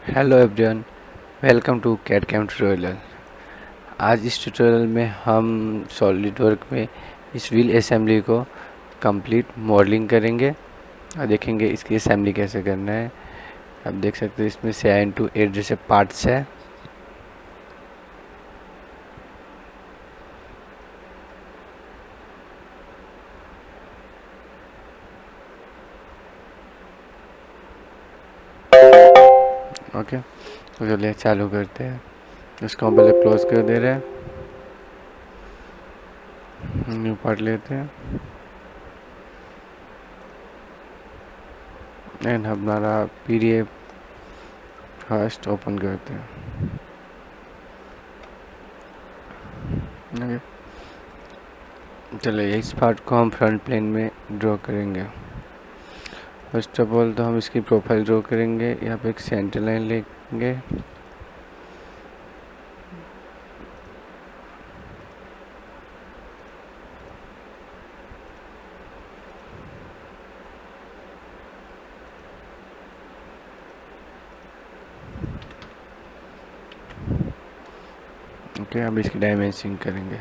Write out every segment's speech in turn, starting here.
Hello everyone, welcome to CAD CAM tutorial. आज इस tutorial में हम सॉलिडवर्क में इस व्हील असेंबली को कंप्लीट मॉडलिंग करेंगे और देखेंगे इसकी असेंबली कैसे करना है। आप देख सकते हैं इसमें 7 to 8 जैसे पार्ट्स है। ओके, तो चलिए चालू करते हैं। इसको हम पहले क्लोज कर दे रहे हैं, न्यू पार्ट लेते हैं एंड हमारा पीडीएफ फर्स्ट ओपन करते हैं। ओके, चलिए इस पार्ट को हम फ्रंट प्लेन में ड्रॉ करेंगे। फर्स्ट ऑफ ऑल तो हम इसकी प्रोफाइल ड्रॉ करेंगे। यहाँ पे एक सेंटर लाइन लेंगे, ओके। अब इसकी डायमेंशन करेंगे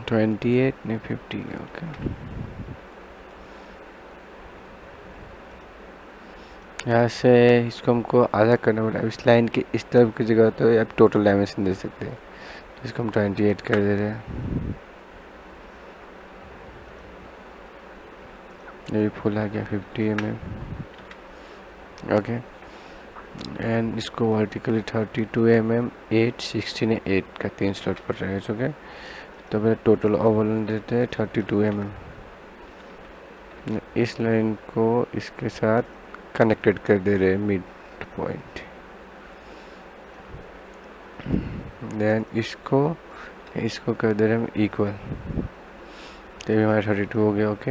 28 ने 50। ओके, यहाँ से इसको हमको आधा करना पड़ा। इस लाइन की इस तरफ की जगह तो आप टोटल डायमेंशन दे सकते हैं। इसको हम 28 कर दे रहे हैं। ये भी फुल आ गया 50 mm। ओके, एंड इसको वर्टिकली 32 mm 8 16 8 का 3 स्लॉट पर रहेगा। ओके, तो फिर टोटल ओवरऑल देते हैं 32 mm। इस लाइन को इसके साथ कनेक्टेड कर दे रहे हैं मिड पॉइंट। देन इसको इसको कर दे रहे हैं इक्वल, तो ये हमारा 32 हो गया। ओके,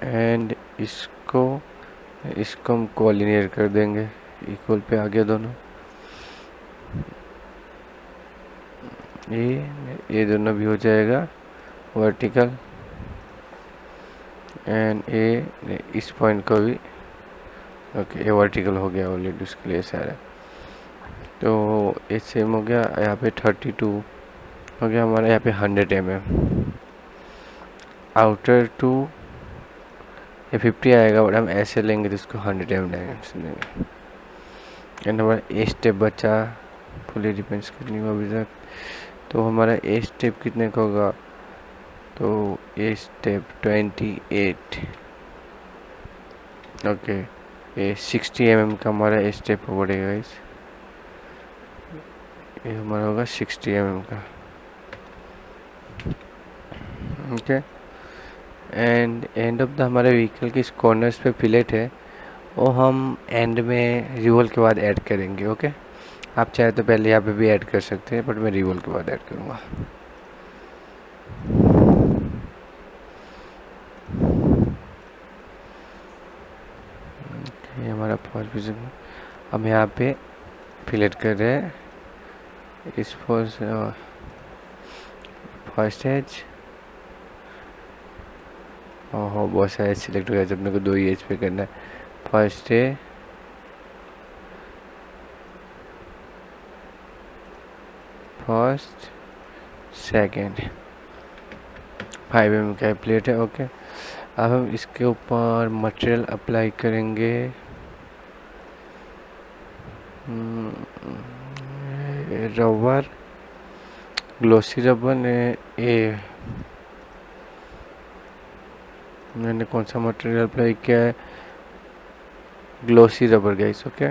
एंड इसको इसको हम कोलिनियर कर देंगे, इक्वल पे आ गया दोनों। ये दोनों भी हो जाएगा वर्टिकल, एंड ये इस पॉइंट को भी। ओके, ये वर्टिकल हो गया ऑलरेडी, उसके लिए सारा। तो ये सेम हो गया। यहाँ पे 32 हो गया हमारा। यहाँ पे 100 mm आउटर टू ये 50 आएगा, बट हम ऐसे लेंगे तो इसको 100 mm डायमेंशन देंगे। एंड हमारा ए स्टेप बचा, फुली डिपेंड्स करनी हुआ अभी तक। तो हमारा ए स्टेप कितने का होगा? तो ए स्टेप 28। ओके, ये 60 mm का हमारा ए स्टेप पड़ेगा। ये हमारा होगा 60 mm का। ओके, एंड ऑफ द हमारे व्हीकल के इस कॉर्नर्स पे फिलेट है, वो हम एंड में रिवॉल्व के बाद ऐड करेंगे। ओके, आप चाहे तो पहले यहाँ पे भी ऐड कर सकते हैं, बट मैं रिवॉल्व के बाद ऐड करूँगा। ये हमारा फर्स्ट विजन। अब यहाँ पे फिलेट कर रहे हैं इस फर्स्ट एज। ओहो, बहुत सारे एज सिलेक्ट हो गया, जब मेरे को 2 ही एज पे करना है। फर्स्ट है, फर्स्ट सेकेंड 5 mm का प्लेट है। ओके, अब हम इसके ऊपर मटेरियल अप्लाई करेंगे। रबर, ग्लोसी रबर ने ए मैंने कौन सा मटेरियल अप्लाई किया है? Glossy rubber guys. ओके,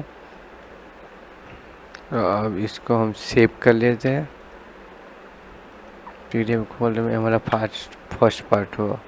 अब इसको हम सेव कर लेते हैं। पीडीएफ खोलने में हमारा फर्स्ट पार्ट हुआ।